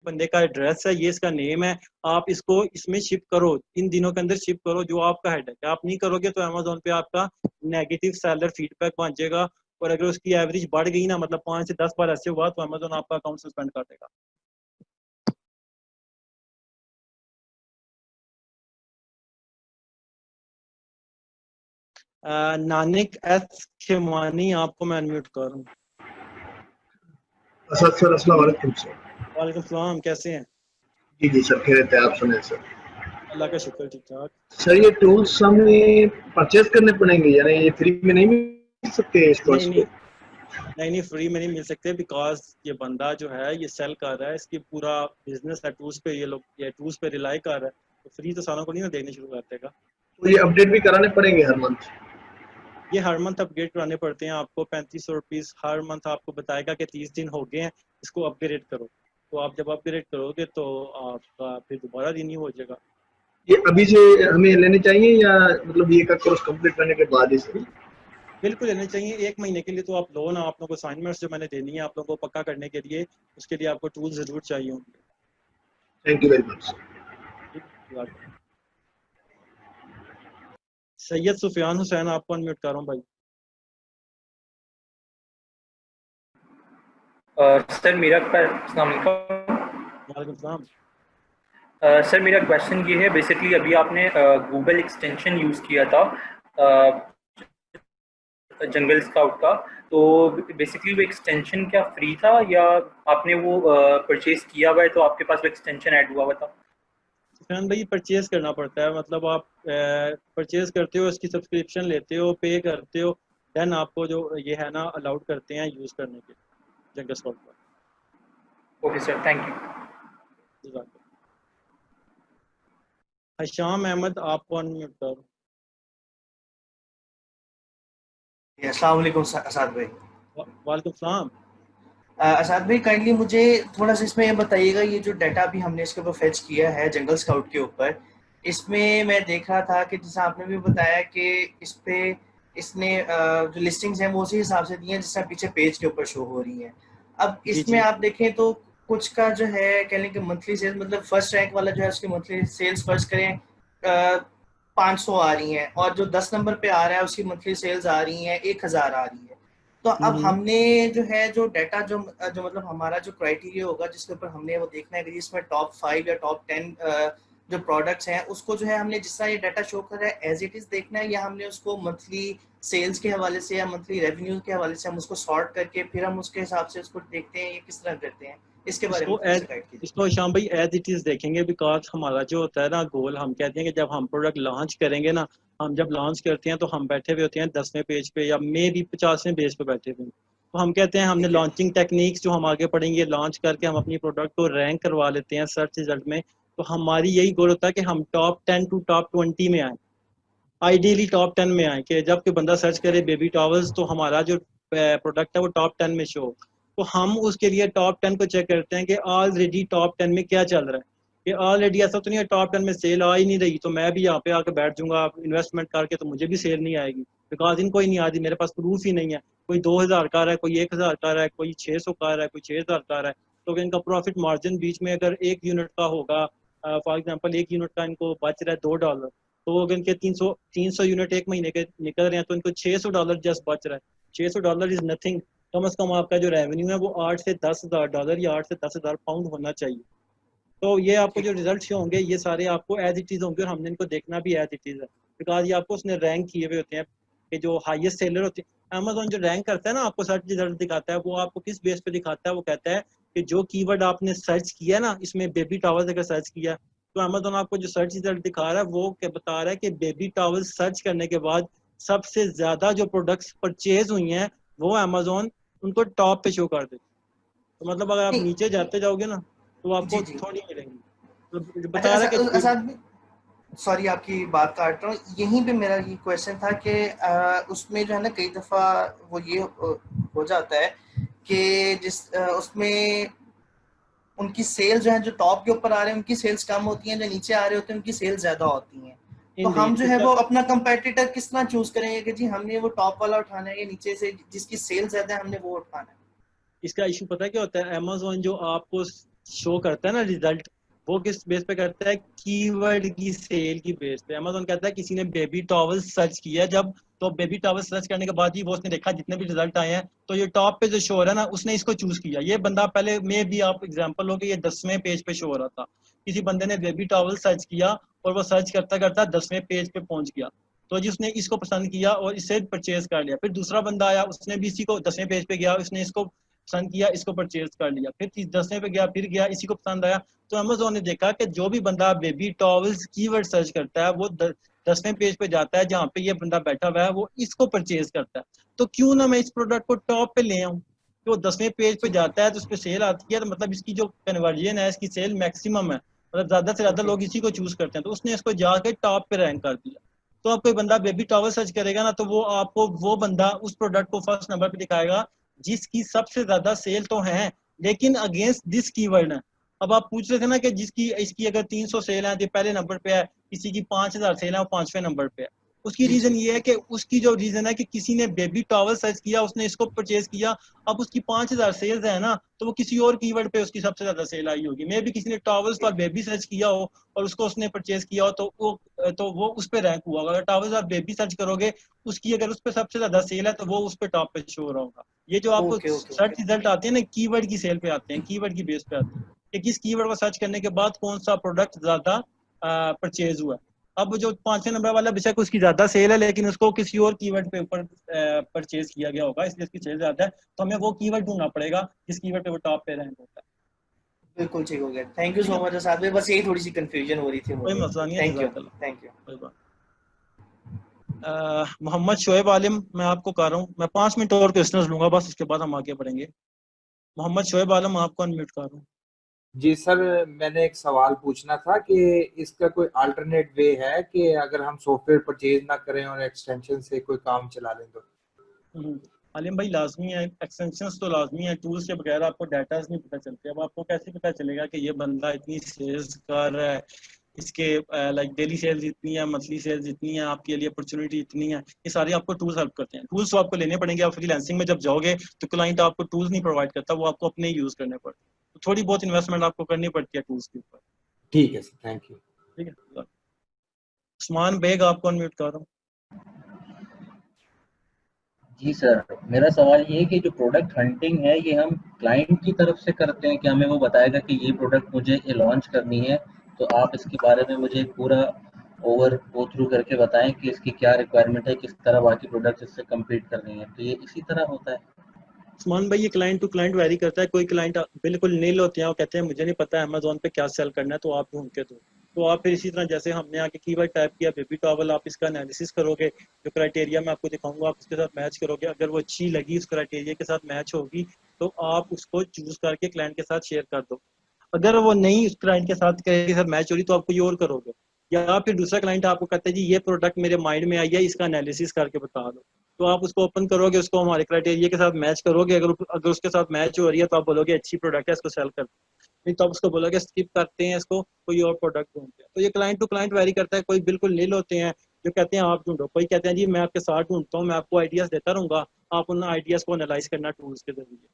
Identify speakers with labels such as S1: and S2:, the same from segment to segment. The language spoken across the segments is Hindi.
S1: बंदे का एड्रेस है, ये इसका नेम है, आप इसको इसमें शिप करो, इन दिनों के अंदर शिप करो, जो आपका हेड है। आप नहीं करोगे तो अमेजोन पे आपका नेगेटिव सेलर फीडबैक बन जाएगा, और अगर उसकी एवरेज बढ़ गई ना, मतलब 5 से 10 बार ऐसे हुआ, तो अमेजोन आपका अकाउंट सस्पेंड कर देगा। नानिक एस खेमानी, आपको मैं अनम्यूट कर रहा हूँ।
S2: असद सर, अस्सलाम वालेकुम सर।
S1: वालेकुम सलाम, कैसे हैं?
S2: जी जी सर, खैरियत है, आप सुने सर?
S1: अल्लाह का शुक्र, ठीक ठाक।
S2: सर ये टूल्स हमें परचेज करने पड़ेंगे, यानी ये फ्री में नहीं मिल सकते
S1: नहीं
S2: स्टोर्स
S1: नहीं
S2: पे?
S1: नहीं नहीं, फ्री में नहीं मिल सकते, बिकॉज ये बंदा जो है ये सेल कर रहा है, इसकी पूरा बिजनेस है टूल्स पे, ये लोग ये टूल्स पे रिलाई कर रहा है, तो फ्री तो सालों को नहीं ना देने शुरू कर देगा।
S2: तो ये अपडेट भी कराने पड़ेंगे हर मंथ?
S1: ये हर मंथ अपग्रेड कराने पड़ते हैं आपको, 3500 रुपीज़ हर मंथ आपको बताएगा कि 30 दिन हो गए हैं, इसको अपग्रेड करो। तो आप जब अपग्रेड करोगे तो आपका फिर दोबारा रिन्यू हो जाएगा।
S2: ये अभी से हमें लेने चाहिए या मतलब ये का कोर्स कंप्लीट करने के बाद ही सर?
S1: बिल्कुल लेने चाहिए, 1 महीने के लिए तो आप लो ना, आप लोगों को असाइनमेंट्स जो मैंने देनी है आप लोगों को पक्का करने के लिए, उसके लिए आपको टूल ज़रूर चाहिए होंगे।
S2: Thank you very much.
S1: Syed Sufiyan Hussain, आपको अनम्यूट कर रहा हूँ भाई।
S3: सर मेरा अस्सलाम वालेकुम।
S1: वालेकुम सलाम।
S3: सर मेरा क्वेश्चन ये है, बेसिकली अभी आपने गूगल एक्सटेंशन यूज़ किया था जंगल स्काउट का, तो बेसिकली वो एक्सटेंशन क्या फ्री था या आपने वो परचेज किया हुआ है तो आपके पास वो एक्सटेंशन ऐड हुआ हुआ था?
S1: सुफियान भाई, परचेज करना पड़ता है, मतलब आप परचेज करते हो, इसकी सब्सक्रिप्शन लेते हो, पे करते हो, देन आपको जो ये है ना अलाउड करते हैं यूज़ करने के जंगल स्काउट पर।
S3: Okay sir, thank you.
S1: Hasham Ahmed, आपको अनम्यूट करो।
S4: अस्सलाम वालेकुम असाद भाई।
S1: वालेकुम सलाम।
S4: असाद भाई, काइंडली मुझे थोड़ा सा इसमें ये बताइएगा, ये जो डाटा भी हमने इसके ऊपर फेच किया है जंगल स्काउट के ऊपर, इसमें मैं देख रहा था कि जैसा आपने भी बताया कि इस पे इसने जो लिस्टिंग्स हैं वो उसी हिसाब से दी हैं जिस तरह पीछे पेज के ऊपर शो हो रही हैं। अब
S1: जी
S4: इसमें
S1: जी
S4: आप देखें तो कुछ का जो है कह लें कि मंथली सेल्स, मतलब फर्स्ट रैंक वाला जो है उसकी मंथली सेल्स फर्ज करें 500 आ रही हैं, और जो 10 नंबर पे आ रहा है उसकी मंथली सेल्स आ रही हैं 1000 आ रही है। तो अब हमने जो है जो डाटा जो मतलब हमारा जो क्राइटेरिया होगा जिसके ऊपर हमने वो देखना है कि इसमें टॉप 5 या टॉप 10 जो प्रोडक्ट्स हैं उसको जो है हमने जिस तरह ये डाटा शो कर रहा है एज इट इज देखना है, या हमने उसको मंथली सेल्स के हवाले से या मंथली रेवेन्यू के हवाले से हम उसको सॉर्ट करके फिर हम उसके हिसाब से उसको देखते हैं, ये किस तरह करते हैं, इसके बारे में थोड़ा सा गाइड कीजिए।
S1: इसको शाम भाई एज इट इज देखेंगे, बिकॉज हमारा जो होता है ना गोल, हम कहते हैं कि जब हम प्रोडक्ट लॉन्च करेंगे ना, हम जब लॉन्च करते हैं तो हम बैठे हुए होते हैं 10वें पेज पे या मे भी 50वें पेज पे बैठे हुए हैं, तो हम कहते हैं हमने लॉन्चिंग टेक्निक्स जो हम आगे पढ़ेंगे, लॉन्च करके हम अपनी प्रोडक्ट को रैंक करवा लेते हैं सर्च रिजल्ट में। तो हमारी यही गोल होता है कि हम टॉप 10 टू टॉप 20 में आए, आइडियली टॉप 10 में आए, कि जब कोई बंदा सर्च करे बेबी टॉवल्स तो हमारा जो प्रोडक्ट है वो टॉप 10 में शो। तो हम उसके लिए टॉप 10 को चेक करते हैं कि ऑलरेडी टॉप 10 में क्या चल रहा है, कि ऑलरेडी ऐसा तो नहीं है टॉप 10 में सेल आ ही नहीं रही तो मैं भी यहाँ पे आके बैठ जाऊंगा इन्वेस्टमेंट करके, तो मुझे भी सेल नहीं आएगी, बिकॉज इनको ही नहीं आती, मेरे पास प्रूफ ही नहीं है। कोई 2000 का रहा है, कोई 1000 का रहा है, कोई 600 का रहा है, कोई 6000 का रहा है, तो इनका प्रॉफिट मार्जिन बीच में अगर 1 यूनिट का होगा, फॉर एग्जाम्पल 1 यूनिट का इनको बच रहा है $2, तो अगर इनके 300 यूनिट 1 महीने के निकल रहे हैं तो इनको $600 जस्ट बच रहा है। $600 इज नथिंग। कम से कम आपका जो रेवेन्यू है वो $8 से 10 हज़ार या $8 से 10 हज़ार होना चाहिए। तो ये आपको जो रिजल्ट शो होंगे ये सारे आपको एज इट इज होंगे, और हमने इनको देखना भी एज इट इज है, बिकॉज ये आपको उसने रैंक किए हुए होते हैं कि जो हाईएस्ट सेलर होते हैं। अमेजोन जो रैंक करता है ना, आपको सर्च रिजल्ट दिखाता है, वो आपको किस बेस पे दिखाता है, वो कहता है कि जो कीवर्ड आपने सर्च किया ना, इसमें बेबी टॉवल्स अगर सर्च किया तो अमेजोन आपको जो सर्च रिजल्ट दिखा रहा है वो क्या बता रहा है कि बेबी टॉवल्स सर्च करने के बाद सबसे ज्यादा जो प्रोडक्ट्स परचेज हुई हैं वो अमेजोन उनको टॉप पे शो कर देती है। तो मतलब अगर आप नीचे जाते जाओगे ना तो आपको थोड़ी मिलेंगी, तो बता रहा है कि
S4: सॉरी आपकी बात काट रहा हूँ, यहीं पे मेरा ये क्वेश्चन था कि उसमें जो है ना कई दफ़ा वो ये हो जाता है कि उसमें उनकी सेल्स जो है जो टॉप के ऊपर आ रहे हैं उनकी सेल्स कम होती हैं, जो नीचे आ रहे होते हैं उनकी सेल्स ज़्यादा होती हैं। तो हम जो है वो अपना कंपेटिटर किस तरह चूज करेंगे कि जी हमने वो टॉप वाला उठाना है या नीचे से जिसकी सेल ज़्यादा है हमने वो उठाना है?
S1: इसका इशू पता है क्या होता है, अमेजोन जो आपको शो करता है ना रिजल्ट, वो किस बेस पे करता है, कीवर्ड की सेल की बेस पे। अमेज़न कहता है किसी ने बेबी टॉवल सर्च किया जब, तो बेबी टॉवल सर्च करने के बाद ही वो उसने देखा जितने भी रिजल्ट आए हैं, तो ये टॉप पे जो शो हो रहा है ना, उसने इसको चूज किया। ये बंदा पहले में भी आप एग्जांपल हो कि ये 10वें पेज पे शो हो रहा था, किसी बंदे ने बेबी टॉवल सर्च किया और वो सर्च करता करता 10वें पेज पे पहुंच गया, तो जी उसने इसको पसंद किया और इसे परचेज कर लिया। फिर दूसरा बंदा आया, उसने भी इसी को 10वें पेज पे गया, उसने इसको पसंद किया, इसको परचेज कर लिया। फिर 10वें पे गया, फिर गया, इसी को पसंद आया। तो अमेज़न ने देखा कि जो भी बंदा बेबी टॉवल्स कीवर्ड सर्च करता है वो 10वें पेज पे जाता है जहाँ पे ये बंदा बैठा हुआ है, वो इसको परचेज करता है। तो क्यों ना मैं इस प्रोडक्ट को टॉप पे ले आऊँ। तो 10वें पेज पे जाता है तो उस पर सेल आती है, तो मतलब इसकी जो कन्वर्जन है, इसकी सेल मैक्सिमम है, मतलब ज्यादा से ज्यादा लोग इसी को चूज करते हैं, तो उसने इसको जाके टॉप पे रैंक कर दिया। तो अब कोई बंदा बेबी टॉवल सर्च करेगा ना, तो वो आपको वो बंदा उस प्रोडक्ट को फर्स्ट नंबर पे दिखाएगा जिसकी सबसे ज्यादा सेल तो है, लेकिन अगेंस्ट दिस कीवर्ड है। अब आप पूछ रहे थे ना कि जिसकी इसकी अगर 300 सेल है तो पहले नंबर पे है, किसी की 5000 सेल है वो 5वें नंबर पे है। उसकी रीजन ये है कि उसकी जो रीजन है कि किसी ने बेबी टॉवल सर्च किया, उसने इसको परचेज किया, अब उसकी 5000 सेल्स है ना, तो वो किसी और कीवर्ड पे उसकी सबसे ज्यादा सेल आई होगी। मे भी किसी ने टॉवल्स और बेबी सर्च किया हो और उसको उसने परचेज किया हो, तो वो उस पे रैंक हुआ। अगर टॉवल्स और बेबी सर्च करोगे, उसकी अगर उस पे सबसे ज्यादा सेल है तो वो उस पे टॉप पे शो हो रहा होगा। ये जो आपको
S4: ओके ओके
S1: सर्च रिजल्ट आते हैं ना, कीवर्ड की सेल पे आते हैं, कीवर्ड की बेस पे आते हैं कि किस कीवर्ड को सर्च करने के बाद कौन सा प्रोडक्ट ज्यादा परचेज हुआ। अब जो 5वें नंबर वाला बेशक उसकी ज्यादा सेल है, लेकिन उसको किसी और कीवर्ड पे ऊपर परचेज किया गया होगा, इसलिए उसकी सेल ज्यादा है। तो हमें वो कीवर्ड ढूंढना पड़ेगा जिस कीवर्ड पे वो टॉप पे रैंक होता है।
S4: बिल्कुल ठीक हो गया। थैंक यू
S1: ठीक
S4: सो
S1: है,
S4: मच साहब, में बस यही थोड़ी सी कंफ्यूजन हो रही थी
S1: कोई
S4: मुझे।
S1: मसला नहीं है,
S4: थैंक यू।
S1: जज़ाकल्लाह।
S4: Thank you.
S1: कोई बात। मोहम्मद शोएब आलिम, मैं आपको कह रहा हूँ, मैं 5 मिनट और क्वेश्चंस लूंगा बस, उसके बाद हम आगे बढ़ेंगे। मोहम्मद शोएब आलम, आपको अनम्यूट कर रहा हूँ।
S5: जी सर, मैंने एक सवाल पूछना था कि इसका कोई अल्टरनेट वे है कि अगर हम सॉफ्टवेयर परचेज ना करें और एक्सटेंशन से कोई काम चला लें तो?
S1: आलिम भाई, लाजमी है, एक्सटेंशंस तो लाजमी है, टूल्स के बगैर आपको डाटा नहीं पता चलते। अब आपको कैसे पता चलेगा कि ये बंदा इतनी सेल्स कर रहा है, इसके लाइक डेली सेल्स इतनी है, मंथली सेल्स इतनी है, आपके लिए अपॉर्चुनिटी इतनी है। ये सारे आपको टूल्स हेल्प करते हैं। टूल्स तो आपको लेने पड़ेंगे, आप फ्रीलांसिंग में जब जाओगे तो क्लाइंट आपको टूल्स नहीं प्रोवाइड करता, वो आपको अपने ही यूज करने पड़ते हैं। तो थोड़ी बहुत इन्वेस्टमेंट आपको करनी पड़ती है टूल्स के ऊपर।
S5: ठीक है सर, थैंक यू।
S1: ठीक है, उस्मान बेग, आपको अनम्यूट कर रहा हूँ।
S6: जी सर, मेरा सवाल ये है कि जो प्रोडक्ट हंटिंग है ये हम क्लाइंट की तरफ से करते हैं कि हमें वो बताएगा कि ये प्रोडक्ट मुझे लॉन्च करनी है, तो आप इसके बारे में मुझे पूरा ओवर गो थ्रू करके बताएं कि इसकी क्या रिक्वायरमेंट है, किस तरह बाकी प्रोडक्ट्स इससे कम्पीट करनी है, तो ये इसी तरह होता है?
S1: उस्मान भाई, ये क्लाइंट टू क्लाइंट वेरी करता है। कोई क्लाइंट बिल्कुल नील होते हैं, वो कहते हैं मुझे नहीं पता अमेजोन पे क्या सेल करना है, तो आप ढूंढ के दो। तो आप फिर इसी तरह जैसे हमने आके कीवर्ड टाइप किया बेबी टॉवल, आप इसका एनालिसिस करोगे, जो क्राइटेरिया मैं आपको दिखाऊंगा आप उसके साथ मैच करोगे। अगर वो अच्छी लगी, उस क्राइटेरिया के साथ मैच होगी, तो आप उसको चूज करके क्लाइंट के साथ शेयर कर दो। अगर वो नहीं उस क्लाइंट के साथ मैच हो रही, तो आप कोई और करोगे। या फिर दूसरा क्लाइंट आपको कहता है जी ये प्रोडक्ट मेरे माइंड में आई है, इसका एनालिसिस करके बता दो, तो आप उसको ओपन करोगे, उसको हमारे क्राइटेरिया के साथ मैच करोगे। अगर उसके साथ मैच हो रही है तो आप बोलोगे अच्छी प्रोडक्ट है, इसको सेल कर दो। नहीं तो आप उसको बोलोगे स्किप करते हैं इसको, कोई और प्रोडक्ट ढूंढते हैं। तो ये क्लाइंट टू क्लाइंट वेरी करता है। कोई बिल्कुल नील होते हैं जो कहते हैं आप ढूंढो, कोई कहते हैं जी मैं आपके साथ ढूंढता हूँ, मैं आपको आइडियाज देता रहूंगा, आप उन आइडियाज को एनालाइज करना टूल्स के जरिए।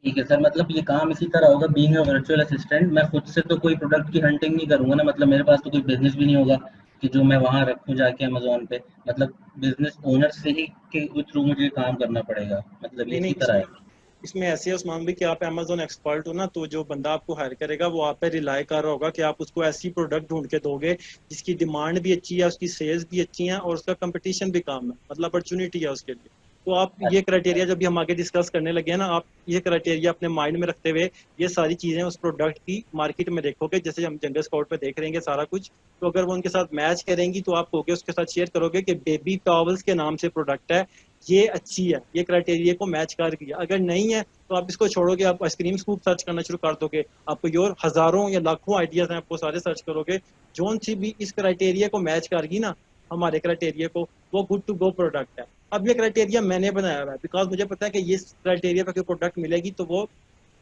S6: ठीक है सर, मतलब ये काम इसी तरह होगा, बीइंग अ वर्चुअल असिस्टेंट मैं खुद से तो कोई प्रोडक्ट की हंटिंग नहीं करूंगा ना, मतलब मेरे पास तो कोई बिजनेस भी नहीं होगा कि जो मैं वहां रखूं जाके अमेजोन पे, मतलब बिजनेस ओनर से ही के थ्रू मुझे काम करना पड़ेगा, मतलब ये
S1: नहीं
S6: इसी
S1: नहीं,
S6: तरह
S1: इसमें
S6: है?
S1: इसमें ऐसे है उस्मान भी कि आप अमेजोन एक्सपर्ट हो ना, तो जो बंदा आपको हायर करेगा वो आप पे रिलाई कर रहा होगा कि आप उसको ऐसी प्रोडक्ट ढूंढ के दोगे जिसकी डिमांड भी अच्छी है, उसकी सेल्स भी अच्छी है और उसका कंपटीशन भी कम है, मतलब अपॉर्चुनिटी है उसके लिए। तो आप ये क्राइटेरिया जब भी हम आगे डिस्कस करने लगे हैं ना, आप ये क्राइटेरिया अपने माइंड में रखते हुए ये सारी चीजें उस प्रोडक्ट की मार्केट में देखोगे, जैसे हम जनरल स्काउट पे देख रहेंगे सारा कुछ। तो अगर वो उनके साथ मैच करेंगी तो आप कहोगे, उसके साथ शेयर करोगे कि बेबी टॉवल्स के नाम से प्रोडक्ट है, ये अच्छी है, ये क्राइटेरिया को मैच कर गया। अगर नहीं है तो आप इसको छोड़ोगे, आप आइसक्रीम स्कूप सर्च करना शुरू कर दोगे, आपको योर हजारों या लाखों आइडियाज हैं, आपको सारे सर्च करोगे, जोन सी भी इस क्राइटेरिया को मैच करेगी ना, हमारे क्राइटेरिया को, वो गुड टू गो प्रोडक्ट है। अब ये क्राइटेरिया मैंने बनाया हुआ है बिकॉज मुझे पता है कि ये क्राइटेरिया पे कोई प्रोडक्ट मिलेगी तो वो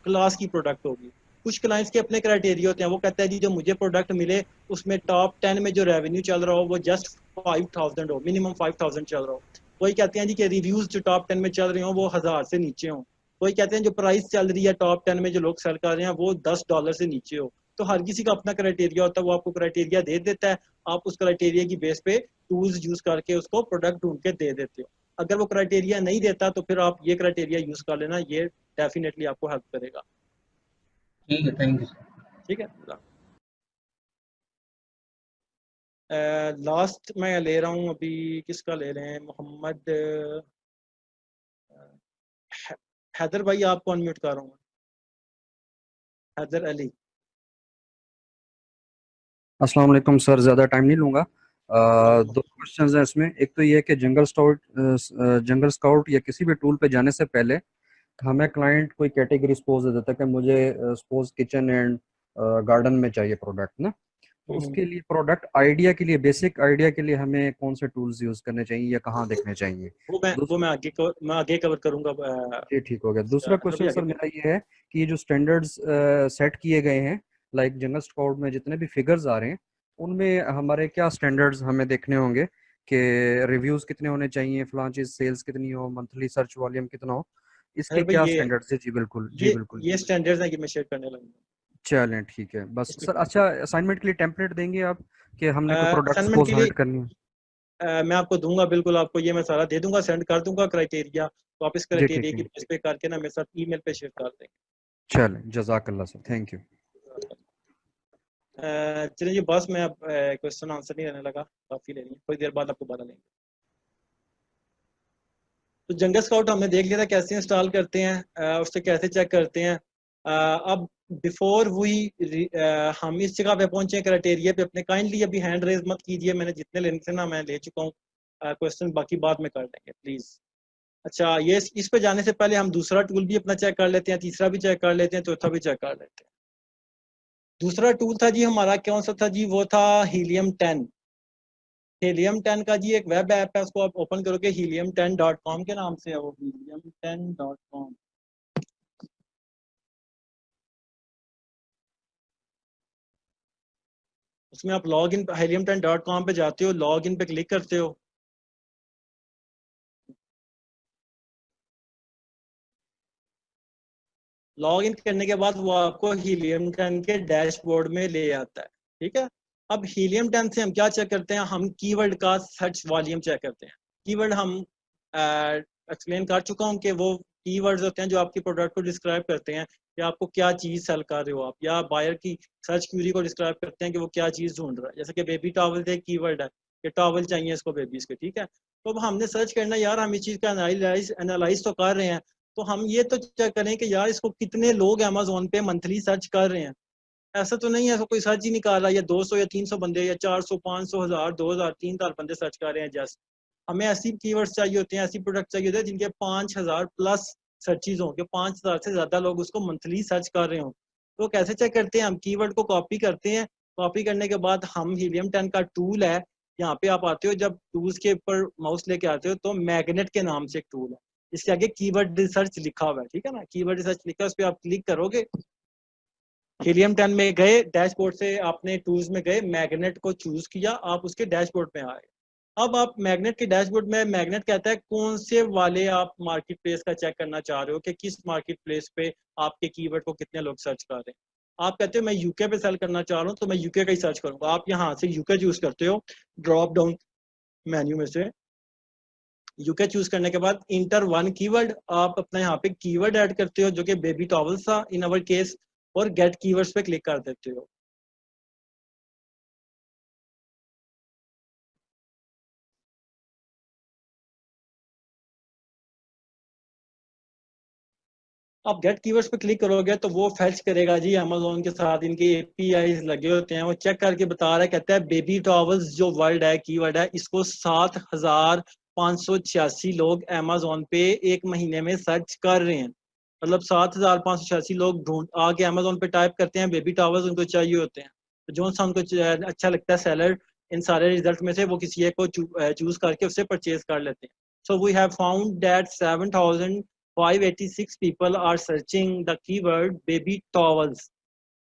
S1: क्लास की प्रोडक्ट होगी। कुछ क्लाइंट्स के अपने क्राइटेरिया होते हैं, वो कहता है जी जो मुझे प्रोडक्ट मिले उसमें टॉप 10 में जो रेवेन्यू चल रहा हो वो जस्ट 5000 हो, मिनिमम 5000 चल रहा हो। कोई कहते हैं जी कि रिव्यूज जो टॉप 10 में चल रहे हो वो 1000 से नीचे हो। कोई कहते हैं जो प्राइस चल रही है टॉप 10 में जो लोग सेल कर रहे हैं वो $10 से नीचे हो, तो हर किसी का अपना क्राइटेरिया होता है, वो आपको क्राइटेरिया दे देता है, आप उस क्राइटेरिया की बेस पे टूल्स यूज करके उसको प्रोडक्ट ढूंढ के दे देते हो। अगर वो क्राइटेरिया नहीं देता तो फिर आप ये क्राइटेरिया यूज कर लेना, ये डेफिनेटली आपको हेल्प करेगा।
S6: ठीक है, थैंक यू सर।
S1: ठीक है, लास्ट मैं ले रहा हूँ अभी, किसका ले रहे हैं, मोहम्मद हैदर भाई, आपको अनम्यूट कर रहा हूँ, हैदर अली।
S7: अस्सलाम वालेकुम सर, ज़्यादा टाइम नहीं लूँगा। दो क्वेश्चंस हैं इसमें। एक तो ये है कि जंगल स्काउट या किसी भी टूल पे जाने से पहले हमें क्लाइंट कोई कैटेगरी सपोज दे देता है कि मुझे सपोज किचन एंड गार्डन में चाहिए प्रोडक्ट ना, तो उसके लिए प्रोडक्ट आइडिया के लिए, बेसिक आइडिया के लिए हमें कौन से टूल्स यूज़ करने चाहिए या कहाँ देखने चाहिए?
S1: वो मैं आगे कवर करूँगा।
S7: जी ठीक हो गया। दूसरा क्वेश्चन सर मेरा ये है कि ये जो स्टैंडर्ड्स सेट किए गए हैं, लाइक जंगल स्काउट में जितने भी फिगर्स आ रहे हैं उनमें हमारे क्या स्टैंडर्ड्स हमें देखने होंगे कि रिव्यूज कितने होने चाहिए, फलां चीज सेल्स कितनी हो, मंथली सर्च वॉल्यूम कितना हो, इसके क्या स्टैंडर्ड्स है? जी बिल्कुल, जी बिल्कुल,
S1: ये स्टैंडर्ड्स हैं कि मैं शेयर करने लगा।
S7: चलें ठीक है बस सर। अच्छा, असाइनमेंट के लिए टेम्पलेट देंगे आप कि हमने कोई प्रोडक्ट
S1: असाइनमेंट
S7: सपोज
S1: के लिए
S7: हाइड करनी है?
S1: मैं आपको दूंगा, बिल्कुल आपको ये मैं सारा दे दूंगा, सेंड कर दूंगा क्राइटेरिया, तो आप इस
S7: जी ठीक
S1: क्राइटेरिया की
S7: है,
S1: बेस पे करके ना मेरे साथ ईमेल पे शेयर कर देंगे।
S7: चलें, जज़ाकल्लाह सर, थैंक यू।
S1: चलिए बस मैं अब क्वेश्चन आंसर नहीं रहने लगा, काफी ले रही है, थोड़ी देर बाद आपको बता लेंगे। तो जंगल स्काउट हमने देख लिया था कैसे इंस्टॉल करते हैं, उससे कैसे चेक करते हैं। अब बिफोर वी हम इस जगह पे पहुंचे क्राइटेरिया पे अपने, काइंडली अभी हैंड रेज मत कीजिए, मैंने जितने लेने थे ना मैं ले चुका हूँ, क्वेश्चन बाकी बाद में कर लेंगे प्लीज। अच्छा, ये इस पे जाने से पहले हम दूसरा टूल भी अपना चेक कर लेते हैं, तीसरा भी चेक कर लेते हैं, चौथा भी चेक कर लेते हैं। दूसरा टूल था जी हमारा, कौन सा था जी, वो था हीलियम 10। हीलियम 10 का जी एक वेब ऐप है, उसको आप ओपन करोगे, helium10.com के नाम से है वो, helium10.com। उसमें आप लॉग इन helium10.com पे जाते हो, लॉग इन पे क्लिक करते हो, लॉग इन करने के बाद वो आपको हीलियम 10 के डैशबोर्ड में ले आता है। ठीक है, अब हीलियम 10 से हम क्या चेक करते हैं, हम कीवर्ड का सर्च वॉल्यूम चेक करते हैं। कीवर्ड हम एक्सप्लेन कर चुका हूँ कि वो कीवर्ड्स होते हैं जो आपकी प्रोडक्ट को डिस्क्राइब करते हैं कि आपको क्या चीज़ सेल कर रहे हो आप, या बायर की सर्च क्यूरी को डिस्क्राइब करते हैं कि वो क्या चीज़ ढूंढ रहा है। जैसे कि बेबी टॉवल एक कीवर्ड है कि टॉवल चाहिए इसको बेबीज के, ठीक है, तो अब हमने सर्च करना, यार हम इस चीज़ का एनालाइज तो कर रहे हैं, तो हम ये तो चेक करें कि यार इसको कितने लोग अमेजोन पे मंथली सर्च कर रहे हैं। ऐसा तो नहीं है ऐसा कोई सर्च ही नहीं कर रहा, या 200 या 300 बंदे या 400 500 1000 2000 3000 बंदे सर्च कर रहे हैं। जस्ट हमें ऐसी कीवर्ड्स चाहिए होते हैं, ऐसी प्रोडक्ट चाहिए होते हैं जिनके 5000 प्लस सर्चिज हों, कि 5000 से ज्यादा लोग उसको मंथली सर्च कर रहे हों। तो कैसे चेक करते हैं, हम कीवर्ड को कॉपी करते हैं, कॉपी करने के बाद हम हीलियम 10 का टूल है, यहाँ पे आप आते हो, जब टूल्स के ऊपर माउस लेके आते हो तो मैग्नेट के नाम से एक टूल है, इसके आगे कीवर्ड रिसर्च लिखा हुआ है, ठीक है ना, कीवर्ड रिसर्च लिखा है, उस पर आप क्लिक करोगे, हीलियम 10 में गए, डैशबोर्ड से आपने टूल्स में गए, मैग्नेट को चूज किया, आप उसके डैशबोर्ड में आए। अब आप मैग्नेट के डैशबोर्ड में, मैग्नेट कहता है कौन से वाले आप मार्केट प्लेस का चेक करना चाह रहे हो, कि किस मार्केट प्लेस पे आपके कीवर्ड को कितने लोग सर्च कर रहे हैं। आप कहते हो मैं यूके पे सेल करना चाह रहा हूँ, तो मैं यूके का ही सर्च करूंगा। आप यहाँ से यूके चूज करते हो, ड्रॉप डाउन मेन्यू में से यूके चूज करने के बाद इंटर वन कीवर्ड, आप अपना यहाँ पे कीवर्ड ऐड करते हो जो कि बेबी टॉवल था इन अवर केस, और गेट कीवर्ड्स पे क्लिक कर देते हो। आप गेट कीवर्ड्स पे क्लिक करोगे तो वो फेच करेगा जी, अमेजोन के साथ इनके एपीआईज लगे होते हैं, वो चेक करके बता रहा है, कहता है बेबी टॉवल्स जो वर्ड है, कीवर्ड है, इसको 7586 लोग अमेजोन पे एक महीने में सर्च कर रहे हैं। मतलब 7586 लोग ढूंढ आके अमेजोन पे टाइप करते हैं बेबी टॉवल्स, उनको चाहिए होते हैं, तो जो सा उनको अच्छा लगता है सेलर, इन सारे रिजल्ट में से वो किसी एक को चूज करके उससे परचेज कर लेते हैं। So we have found that 7586 people are searching the keyword baby towels।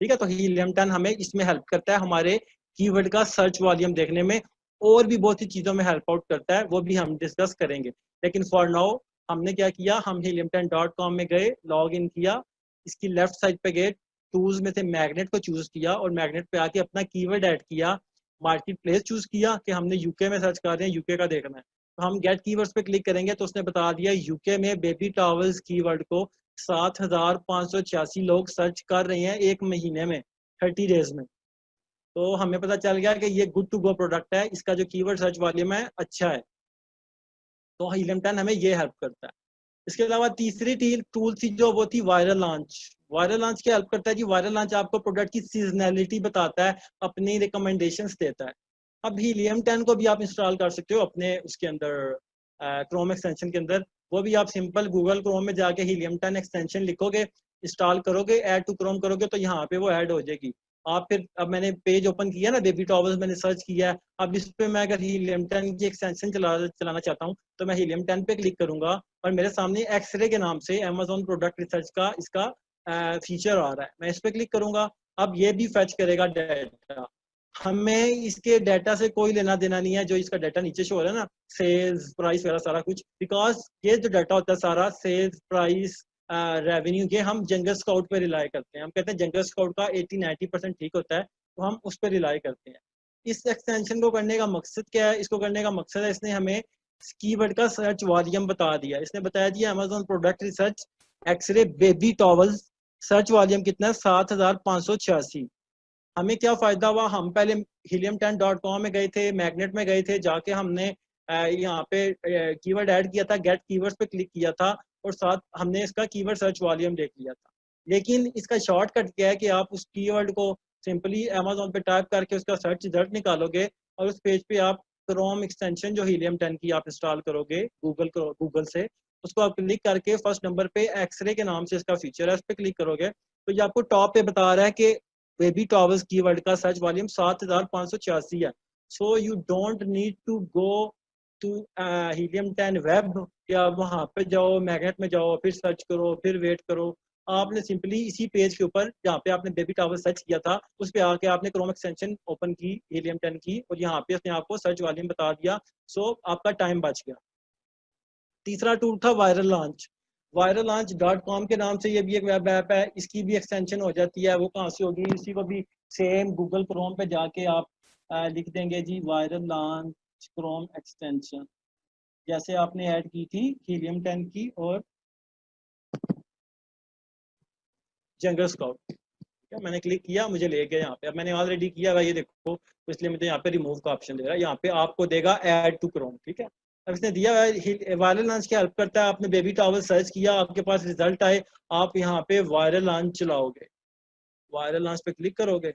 S1: ठीक है, तो हीलियम 10 हमें इसमें हेल्प करता है, हमारे कीवर्ड का सर्च वॉल्यूम देखने में, और भी बहुत सी चीजों में हेल्प आउट करता है, वो भी हम डिस्कस करेंगे। लेकिन फॉर नाउ हमने क्या किया, हम helium10.com में गए, लॉग इन किया, इसकी लेफ्ट साइड पे गए, टूल्स में से मैग्नेट को चूज किया और मैग्नेट पे आके अपना कीवर्ड ऐड किया, मार्केट प्लेस चूज किया कि हमने यूके में सर्च कर रहे हैं, यूके का देखना है, तो हम गेट कीवर्ड्स पे क्लिक करेंगे तो उसने बता दिया यूके में बेबी टॉवल्स कीवर्ड को 7,586 लोग सर्च कर रहे हैं एक महीने में, 30 डेज में। तो हमें पता चल गया कि ये गुड टू गो प्रोडक्ट है, इसका जो कीवर्ड सर्च वॉल्यूम है अच्छा है, तो Helium10 हमें ये हेल्प करता है। इसके अलावा तीसरी टूल थी जो वो थी वायरल लॉन्च। वायरल लॉन्च क्या हेल्प करता है जी, वायरल लॉन्च आपको प्रोडक्ट की सीजनैलिटी बताता है, अपनी रिकमेंडेशंस देता है। अब Helium10 को भी आप इंस्टॉल कर सकते हो अपने उसके अंदर क्रोम एक्सटेंशन के अंदर, वो भी आप सिंपल गूगल क्रोम में जाके Helium10 एक्सटेंशन लिखोगे, इंस्टॉल करोगे, ऐड टू क्रोम करोगे तो यहाँ पे वो ऐड हो जाएगी। आप फिर, अब मैंने पेज ओपन किया ना, बेबी टॉवल्स मैंने सर्च किया है, अब इस पे मैं अगर Helium10 की एक्सटेंशन चलाना चाहता हूँ तो मैं Helium10 पे क्लिक करूंगा और मेरे सामने एक्सरे के नाम से Amazon प्रोडक्ट रिसर्च का इसका फीचर आ रहा है, मैं इस पे क्लिक करूंगा। अब ये भी फेच करेगा डाटा, हमें इसके डाटा से कोई लेना देना नहीं है, जो इसका डाटा नीचे शो हो रहा है ना, सेल्स प्राइस वगैरह सारा कुछ, बिकॉज ये जो डाटा होता है सारा सेल्स प्राइस रेवेन्यू, ये हम जंगल स्काउट पे रिलाई करते हैं। हम कहते हैं जंगल स्काउट का 80-90% ठीक होता है, तो हम उस पर रिलाई करते हैं। इस एक्सटेंशन को करने का मकसद क्या है, इसको करने का मकसद है, इसने हमें कीवर्ड का सर्च वॉल्यूम बता दिया। इसने बताया जी Amazon product research X-ray baby towels search volume कितना है, 7,586। हमें क्या फायदा हुआ, हम पहले helium10.com में गए थे, मैग्नेट में गए थे, जाके हमने यहाँ पे कीवर्ड ऐड किया था, गेट कीवर्ड्स पे क्लिक किया था और साथ हमने इसका कीवर्ड सर्च वॉल्यूम देख लिया था। लेकिन इसका शॉर्टकट क्या है कि आप उस कीवर्ड को सिंपली अमेज़न पे टाइप करके उसका सर्च रिजल्ट निकालोगे और उस पेज पे आप क्रोम एक्सटेंशन जो Helium10 की आप इंस्टॉल करोगे गूगल से, उसको आप क्लिक करके फर्स्ट नंबर पे एक्सरे के नाम से इसका फीचर है, उस पर क्लिक करोगे तो ये आपको टॉप पे बता रहा है कि बेबी टॉवल्स कीवर्ड का सर्च वॉल्यूम 7,586 है। So you don't need to go to Helium10 web, या वहां पे जाओ मैग्नेट में जाओ फिर सर्च करो फिर वेट करो। आपने सिंपली इसी पेज के ऊपर जहाँ पे आपने बेबी टॉवल सर्च किया था उस पे आके आपने क्रोम एक्सटेंशन ओपन की Helium10 की और यहाँ पे उसने आपको सर्च वॉल्यूम बता दिया। सो आपका टाइम बच गया। तीसरा टूल था viral launch. Viral launch .com के नाम से ये भी एक वेब ऐप है, इसकी भी एक्सटेंशन हो जाती है। वो कहाँ से होगी, इसी को भी सेम गूगल क्रोम पे जाके आप लिख देंगे जी वायरल लॉन्च क्रोम एक्सटेंशन, जैसे आपने ऐड की थी Helium10 की और जंगल स्काउट। ठीक है, मैंने क्लिक किया, मुझे ले गया यहाँ पे। अब मैंने ऑलरेडी किया हुआ, ये देखो, तो इसलिए मुझे यहाँ पे रिमूव का ऑप्शन दे रहा है, यहाँ पे आपको देगा ऐड टू क्रोम। ठीक है, अब इसने दिया है वायरल लॉन्च क्या हेल्प करता है, आपने बेबी टॉवल सर्च किया, आपके पास रिजल्ट आए, आप यहाँ पे वायरल लॉन्च चलाओगे, वायरल लॉन्च पे क्लिक करोगे,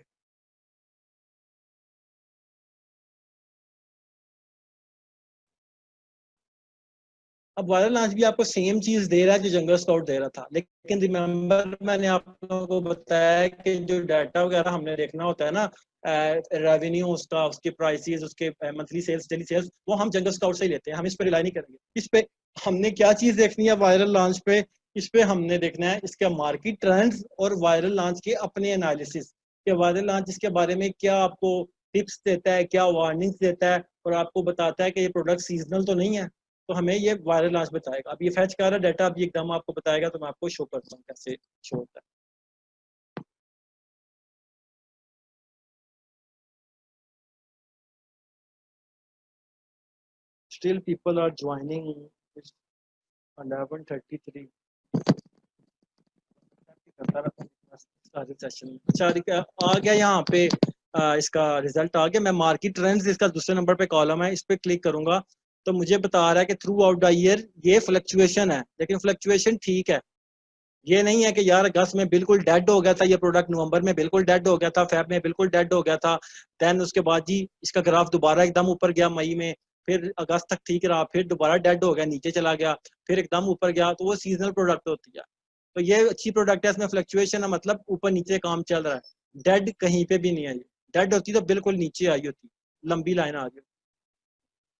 S1: अब वायरल लॉन्च भी आपको सेम चीज दे रहा है जो जंगल स्काउट दे रहा था, लेकिन रिमेंबर मैंने आप लोगों को बताया कि जो डाटा वगैरह हमने देखना होता है ना, रेवेन्यू उसका, उसके प्राइसेस, उसके मंथली सेल्स, डेली सेल्स, वो हम जंगल स्काउट से ही लेते हैं, हम इस पे रिलाई नहीं करेंगे। इस पे हमने क्या चीज देखनी है वायरल लॉन्च पे, इस पे हमने देखना है इसका मार्केट ट्रेंड्स और वायरल लॉन्च के अपने एनालिसिस, कि वायरल लॉन्च इसके बारे में क्या आपको टिप्स देता है, क्या वार्निंग्स देता है और आपको बताता है कि ये प्रोडक्ट सीजनल तो नहीं है, तो हमें ये वायरल लॉन्च बताएगा। अब ये फैच कर रहा है डाटा, अभी एकदम आपको बताएगा, तो मैं आपको शो करता हूँ कैसे शो होता है। Still people are joining. It's 11:33. अच्छा आ गया यहाँ पे इसका रिजल्ट आ गया। मैं मार्केट ट्रेंड्स, इसका दूसरे नंबर पे कॉलम है, इस पे क्लिक करूंगा तो मुझे बता रहा है कि थ्रू आउट द ईयर ये फ्लक्चुएशन है, लेकिन फ्लक्चुएशन ठीक है। ये नहीं है कि यार अगस्त में बिल्कुल डेड हो गया था ये प्रोडक्ट, नवंबर में बिल्कुल डेड हो गया था, फेब में बिल्कुल डेड हो गया था, देन उसके बाद जी इसका ग्राफ दोबारा एकदम ऊपर गया मई में, फिर अगस्त तक ठीक रहा, फिर दोबारा डेड हो गया, नीचे चला गया, फिर एकदम ऊपर गया। तो वो सीजनल प्रोडक्ट होती है, तो ये अच्छी प्रोडक्ट है, इसमें फ्लक्चुएशन है, मतलब ऊपर नीचे काम चल रहा है, डेड कहीं पे भी नहीं है। डेड होती तो बिल्कुल नीचे आई होती, लंबी लाइन आ गई।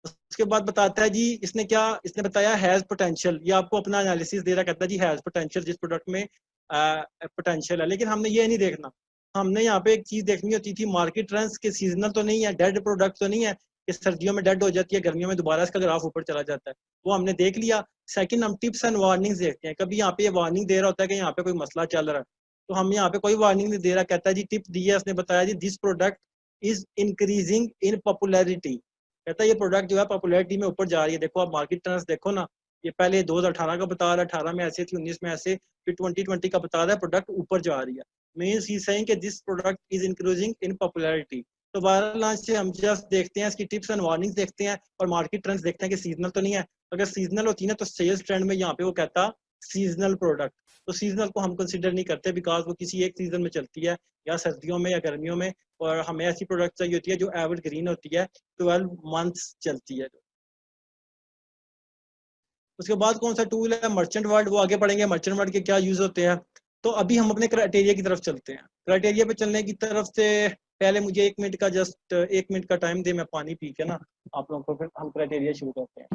S1: उसके बाद बताता है जी इसने क्या, इसने बताया हैज पोटेंशियल, ये आपको अपना एनालिसिस दे रहा, कहता है जी हैज पोटेंशियल, जिस प्रोडक्ट में पोटेंशियल है। लेकिन हमने ये नहीं देखना, हमने यहाँ पे एक चीज देखनी होती थी, मार्केट ट्रेंड्स के सीजनल तो नहीं है, डेड प्रोडक्ट तो नहीं है, कि सर्दियों में डेड हो जाती है, गर्मियों में दोबारा इसका ग्राफ ऊपर चला जाता है, वो हमने देख लिया। सेकंड, हम टिप्स एंड वार्निंग्स देखते हैं। कभी यहाँ पे ये वार्निंग दे रहा होता है कि यहाँ पे कोई मसला चल रहा है, तो हम यहाँ पे कोई वार्निंग नहीं दे रहा, कहता है जी टिप दी है उसने, बताया जी this product is increasing in popularity, कहता है ये प्रोडक्ट जो है पॉपुलैरिटी में ऊपर जा रही है। देखो आप मार्केट ट्रेंड्स देखो ना, ये पहले 2018 का बता रहा है, 18 में ऐसे थी, 19 में ऐसे, फिर 2020 का बता रहा है प्रोडक्ट ऊपर जा रही है। मीन्स ही सेइंग कि this product is increasing in popularity. तो बहरहाल आज से हम जस्ट देखते हैं इसकी टिप्स एंड वार्निंग्स देखते हैं और मार्केट ट्रेंड्स देखते हैं कि सीजनल तो नहीं है। अगर सीजनल होती है ना तो सेल्स ट्रेंड में यहाँ पे वो कहता सीजनल प्रोडक्ट, तो सीजनल को हम कंसिडर नहीं करते बिकॉज वो किसी एक सीजन में चलती है, या सर्दियों में या गर्मियों में, और हमें ऐसी प्रोडक्ट चाहिए होती है जो एवर ग्रीन होती है, 12 मंथ्स चलती है। उसके बाद कौन सा टूल है मर्चेंट वर्ड, वो आगे पढ़ेंगे मर्चेंट वर्ड के क्या यूज होते हैं। तो अभी हम अपने क्राइटेरिया की तरफ चलते हैं। क्राइटेरिया पे चलने की तरफ से पहले मुझे 1 मिनट का जस्ट 1 मिनट का टाइम दे, मैं पानी पी के ना आप लोगों को फिर हम क्राइटेरिया शुरू करते हैं।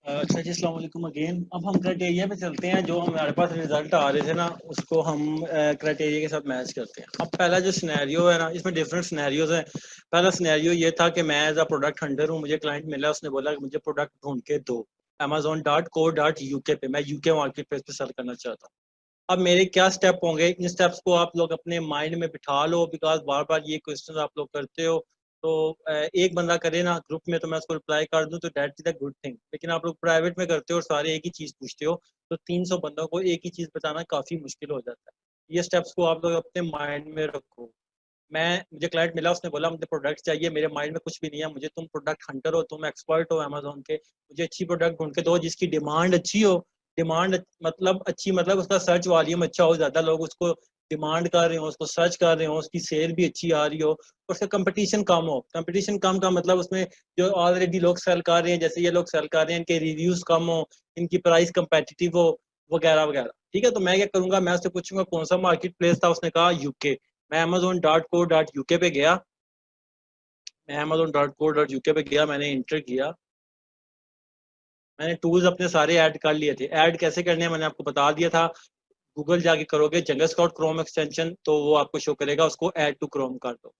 S1: अच्छा जी, अस्सलाम वालेकुम अगेन। अब हम क्राइटेरिया पे चलते हैं। जो हमारे पास रिजल्ट आ रहे थे ना उसको हम क्राइटेरिया के साथ मैच करते हैं। अब पहला जो सिनेरियो है ना, इसमें डिफरेंट सिनेरियोज हैं। पहला सिनेरियो ये था कि मैं एज अ प्रोडक्ट हंटर हूँ, मुझे क्लाइंट मिला, उसने बोला कि मुझे प्रोडक्ट ढूंढ के दो amazon.co.uk पे, मैं यूके मार्केट प्लेस पे सेल करना चाहता हूँ। अब मेरे क्या स्टेप होंगे, इन स्टेप्स को आप लोग अपने माइंड में बिठा लो, बिकॉज बार बार ये क्वेश्चन आप लोग करते हो। तो एक बंदा करे ना ग्रुप में तो मैं उसको रिप्लाई कर दूं तो that is a good thing, लेकिन आप लोग प्राइवेट में करते हो और सारे एक ही चीज पूछते हो, तो 300 बंदों को एक ही चीज बताना काफी मुश्किल हो जाता है। ये स्टेप्स को आप लोग अपने माइंड में रखो। मुझे क्लाइंट मिला, उसने बोला मुझे प्रोडक्ट चाहिए, मेरे माइंड में कुछ भी नहीं है, मुझे तुम प्रोडक्ट हंटर हो, तुम एक्सपर्ट हो अमेजोन के, मुझे अच्छी प्रोडक्ट ढूंढ के दो जिसकी डिमांड अच्छी हो। डिमांड मतलब अच्छी मतलब उसका सर्च वॉल्यूम अच्छा हो, ज्यादा लोग उसको डिमांड कर रहे हो, उसको सर्च कर रहे हो, उसकी सेल भी अच्छी आ रही हो, और उसका कंपटीशन कम हो। कंपटीशन कम का मतलब उसमें जो ऑलरेडी लोग सेल कर रहे हैं, जैसे ये लोग सेल कर रहे हैं, इनके रिव्यूज कम हो, इनकी प्राइस कंपेटिटिव हो, वगैरह वगैरह। ठीक है, तो मैं क्या करूंगा, मैं उससे पूछूंगा कौन सा मार्केट प्लेस था, उसने कहा यूके। मैं amazon.co.uk पे गया, मैंने इंटर किया, मैंने टूल्स अपने सारे ऐड कर लिए थे। ऐड कैसे करने हैं मैंने आपको बता दिया था। गूगल जाके करोगे जंगल स्काउट क्रोम एक्सटेंशन, तो वो आपको शो करेगा, उसको ऐड टू क्रोम कर दो।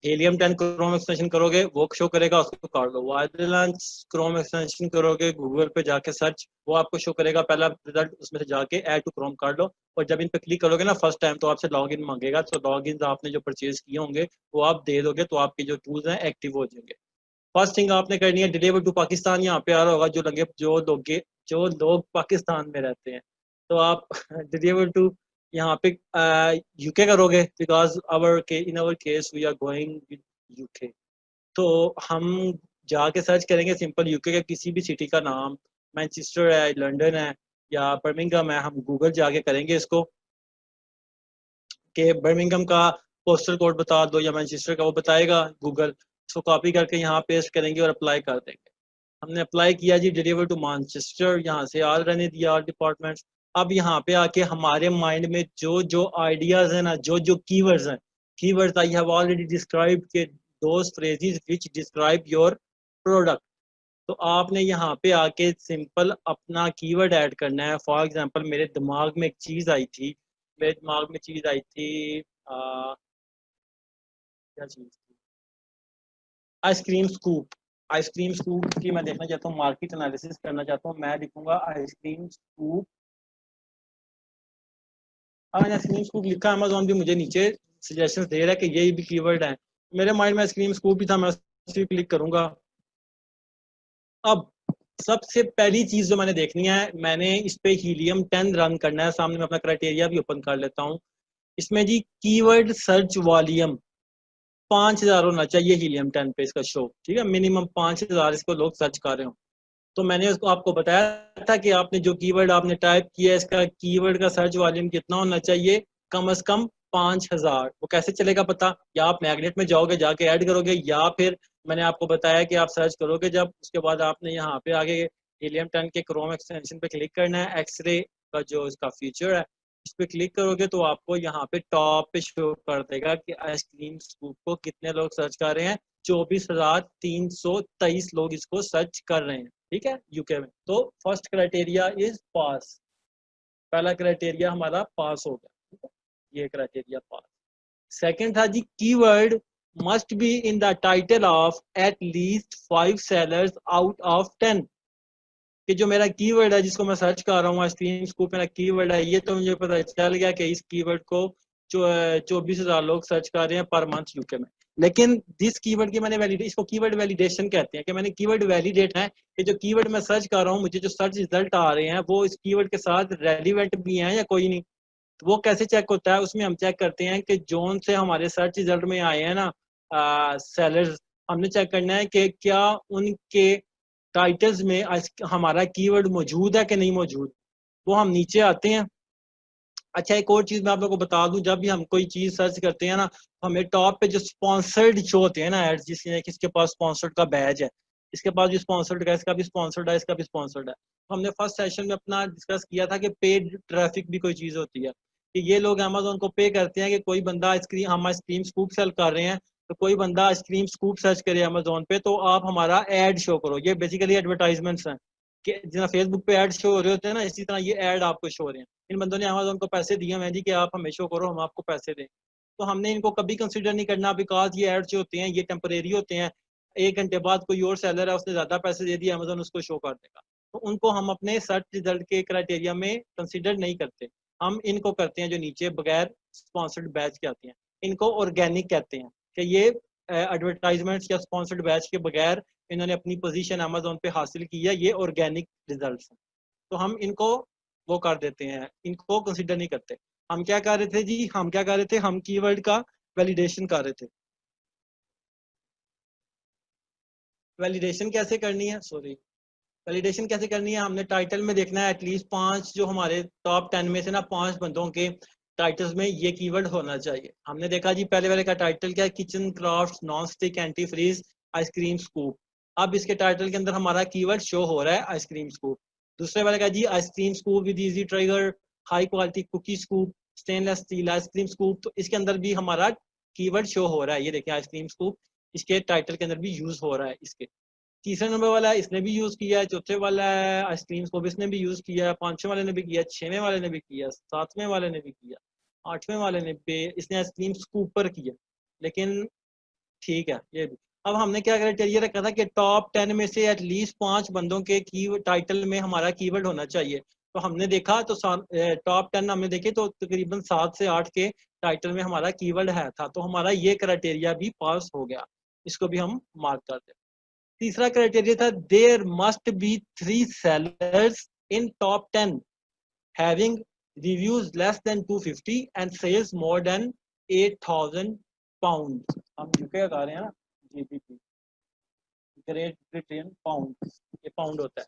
S1: हेलियम 10 क्रोम एक्सटेंशन करोगे वो शो करेगा, उसको कर दो। वाइडलांस क्रोम एक्सटेंशन करोगे गूगल पे जाके सर्च, वो आपको शो करेगा, पहला रिजल्ट उसमें से जाके ऐड टू क्रोम कर लो। और जब इन पे क्लिक करोगे ना फर्स्ट टाइम, तो आपसे लॉग इन मांगेगा, तो लॉग इन आपने जो परचेज किए होंगे वो आप दे दोगे, तो आपके जो टूल्स हैं एक्टिव हो जाएंगे। फर्स्ट थिंग आपने करनी है, डिलीवर टू पाकिस्तान यहाँ पे आ रहा होगा, जो लोग पाकिस्तान में रहते हैं, तो आप डिलीवर टू यहाँ पे यूके करोगे, because in our case we are going with UK. तो हम जाके सर्च करेंगे सिंपल यूके के किसी भी सिटी का नाम, मैनचेस्टर है, लंदन है, या बर्मिंघम है, हम गूगल जाके करेंगे इसको कि बर्मिंघम का पोस्टल कोड बता दो या मैनचेस्टर का, वो बताएगा गूगल। इसको कॉपी करके यहाँ पेस्ट करेंगे और अप्लाई कर देंगे। हमने अप्लाई किया जी, डिलीवर टू मैनचेस्टर, यहाँ से ऑल रहने दिया ऑल डिपार्टमेंट्स। अब यहाँ पे आके हमारे माइंड में जो जो आइडियाज है ना, जो जो कीवर्ड्स हैं, keywords I have already described के those phrases which describe your product. तो आपने यहाँ पे आके सिंपल अपना कीवर्ड ऐड करना है। फॉर एग्जांपल मेरे दिमाग में एक चीज आई थी, मेरे दिमाग में चीज आई थी क्या चीज थी, आइसक्रीम स्कूप। आइसक्रीम स्कूप की मैं देखना चाहता हूँ, मार्केट एनालिसिस करना चाहता हूँ, मैं लिखूंगा आइसक्रीम स्कूप। अब मैंने आइसक्रीम स्कूप लिखा, अमेज़न भी मुझे नीचे सजेशंस दे रहा है कि यही भी कीवर्ड है। मेरे माइंड में आइसक्रीम स्कूप भी था, मैं उस पर क्लिक करूंगा। अब सबसे पहली चीज जो मैंने देखनी है, मैंने इस पे हीलियम 10 रन करना है। सामने मैं अपना क्राइटेरिया भी ओपन कर लेता हूँ। इसमें जी कीवर्ड सर्च वॉल्यूम 5000 होना चाहिए हीलियम 10 पे इसका शो, ठीक है, मिनिमम 5000 इसको लोग सर्च कर रहे हो। तो मैंने उसको आपको बताया था कि आपने जो कीवर्ड आपने टाइप किया है, इसका कीवर्ड का सर्च वॉल्यूम कितना होना चाहिए, कम से कम 5000। वो कैसे चलेगा पता, या आप मैग्नेट में जाओगे जाके ऐड करोगे, या फिर मैंने आपको बताया कि आप सर्च करोगे जब, उसके बाद आपने यहाँ पे आगे हीलियम 10 के क्रोम एक्सटेंशन पे क्लिक करना है, एक्सरे का जो इसका फीचर है इस पे क्लिक करोगे तो आपको यहाँ पे टॉप पे शो कर देगा कि आइसक्रीम स्कूप को कितने लोग सर्च कर रहे हैं। 24,323 लोग इसको सर्च कर रहे हैं, ठीक है, यूके में। तो फर्स्ट क्राइटेरिया इज पास, पहला क्राइटेरिया हमारा पास हो गया, ठीक है? ये क्राइटेरिया पास। सेकंड था जी keyword must be in the title of at least 5 sellers out of 10। कि जो मेरा कीवर्ड है जिसको मैं सर्च कर रहा हूँ, आइसक्रीम स्कूप मेरा कीवर्ड है, ये तो मुझे पता चल गया कि इस कीवर्ड को 24,000 लोग सर्च कर रहे हैं पर मंथ यूके में। लेकिन जिस कीवर्ड की मैंने वैलिडेट, इसको कीवर्ड वैलिडेशन कहते हैं, कि मैंने कीवर्ड वैलिडेट है कि जो कीवर्ड मैं सर्च कर रहा हूँ, मुझे जो सर्च रिजल्ट आ रहे हैं वो इस कीवर्ड के साथ रेलिवेंट भी हैं या कोई नहीं। तो वो कैसे चेक होता है, उसमें हम चेक करते हैं कि जोन से हमारे सर्च रिजल्ट में आए हैं ना सेलर्स, हमने चेक करना है कि क्या उनके टाइटल्स में हमारा कीवर्ड मौजूद है कि नहीं मौजूद। वो हम नीचे आते हैं। अच्छा, एक और चीज मैं आप लोगों को बता दूं, जब भी हम कोई चीज सर्च करते हैं ना, हमें टॉप पे जो स्पॉन्सर्ड शो होते हैं ना एड्स, जिसने किसके पास स्पॉन्सर्ड का बैज है, इसके पास भी स्पॉन्सर्ड का, इसका भी स्पॉन्सर्ड है, इसका भी स्पॉन्सर्ड है। तो हमने फर्स्ट सेशन में अपना डिस्कस किया था कि पेड ट्रैफिक भी कोई चीज होती है, कि ये लोग अमेज़न को पे करते हैं कि कोई बंदा आइसक्रीम, हम आइसक्रीम स्कूप सेल कर रहे हैं, तो कोई बंदा आइसक्रीम स्कूप सर्च करे अमेज़न पे, तो आप हमारा एड शो करो। ये बेसिकली एडवर्टाइजमेंट्स हैं कि जितना फेसबुक पे एड शो हो रहे होते हैं ना, इसी तरह ये एड आपको शो हो रहे हैं। इन बंदों ने अमेज़न को पैसे दिए हैं जी कि आप हमें शो करो, हम आपको पैसे दें। तो हमने इनको कभी कंसिडर नहीं करना, बिकॉज ये एड्स जो होते हैं ये टेम्परेरी होते हैं। 1 घंटे बाद कोई और सेलर है, उसने ज्यादा पैसे दे दिए, अमेज़न उसको शो कर देगा। तो उनको हम अपने सर्च रिजल्ट के क्राइटेरिया में कंसिडर नहीं करते। हम इनको करते हैं जो नीचे बगैर स्पॉन्सर्ड बैच के आते हैं, इनको ऑर्गेनिक कहते हैं, कि ये एडवर्टाइजमेंट्स या स्पॉन्सर्ड बैच के बगैर इन्होंने अपनी पोजीशन अमेज़न पे हासिल की है, ये ऑर्गेनिक रिजल्ट्स हैं। तो हम इनको वो कर देते हैं, इनको कंसिडर नहीं करते। हम क्या कर रहे थे जी, हम क्या कर रहे थे, हम कीवर्ड का वैलिडेशन कर रहे थे। वैलिडेशन कैसे करनी है, सॉरी, वैलिडेशन कैसे करनी है, हमने टाइटल में देखना है एटलीस्ट 5, जो हमारे टॉप 10 में से ना 5 बंदों के टाइटल्स में ये कीवर्ड होना चाहिए। हमने देखा जी पहले वाले का टाइटल क्या है, kitchen craft non stick anti freeze ice cream scoop. अब इसके टाइटल के अंदर हमारा कीवर्ड शो हो रहा है आइसक्रीम स्कूप। दूसरे वाले का जी ice cream scoop with easy trigger high quality cookie scoop stainless steel ice cream scoop. तो इसके अंदर भी हमारा कीवर्ड शो हो रहा है, ये देखिए आइसक्रीम स्कूप इसके टाइटल के अंदर भी यूज हो रहा है। इसके तीसरे नंबर वाला है, इसने भी यूज किया है। चौथे वाला है आइसक्रीम स्कूप, इसने भी यूज किया है। 5वें वाले ने भी किया, 6वें वाले ने भी किया, 7वें वाले ने भी किया, 8वें वाले ने भी, इसने आइसक्रीम स्कूप पर किया। लेकिन ठीक है, ये भी अब हमने क्या क्राइटेरिया रखा था कि टॉप 10 में से एटलीस्ट 5 बंदों के की टाइटल में हमारा कीवर्ड होना चाहिए। तो हमने देखा तो टॉप 10 हमने देखे तो तकरीबन 7 से 8 के टाइटल में हमारा कीवर्ड है था, तो हमारा ये क्राइटेरिया भी पास हो गया। इसको भी हम मार्क कर दें। तीसरा क्राइटेरिया था there must be 3 sellers in top 10 having reviews less than 250 and sales more than 8,000 pound. हम यूके का रहे हैं ना, जीबीपी, ग्रेट ब्रिटेन पाउंड, ये पाउंड होता है।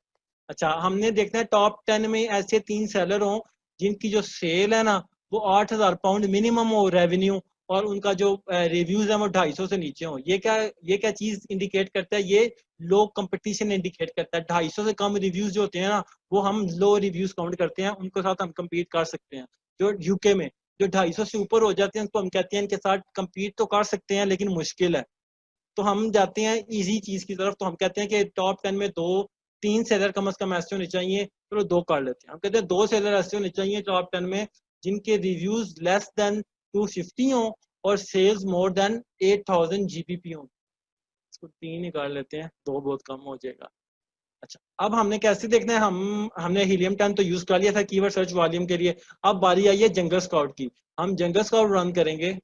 S1: अच्छा, हमने देखना है टॉप 10 में ऐसे 3 सेलर हों जिनकी जो सेल है ना वो 8,000 पाउंड मिनिमम हो रेवेन्यू, और उनका जो रिव्यूज है वो 250 से नीचे हो। ये क्या चीज इंडिकेट करता है, ये लो कंपटीशन इंडिकेट करता है। 250 से कम रिव्यूज जो होते हैं ना वो हम लो रिव्यूज काउंट करते हैं, उनके साथ हम कम्पीट कर सकते हैं। जो यूके में जो 250 से ऊपर हो जाते हैं उनको हम कहते हैं इनके साथ कम्पीट तो कर सकते हैं लेकिन मुश्किल है। तो हम जाते हैं इजी चीज की तरफ, तो हम कहते हैं कि टॉप 10 में 2-3 सेलर कम से कम ऐसे होने चाहिए, चलो 2 कर लेते हैं। हम कहते हैं 2 सेलर ऐसे होने चाहिए टॉप 10 में जिनके रिव्यूज लेस देन 250 हो और सेल्स मोर देन 8,000 जीबीपी हो। इसको 3 निकाल लेते हैं, 2 बहुत कम हो जाएगा। अच्छा, अब हमने कैसे देखना है, हमने हीलियम 10 तो यूज कर लिया था कीवर्ड सर्च वॉल्यूम के लिए। अब बारी आई है जंगल स्काउट की। हम जंगल स्काउट रन करेंगे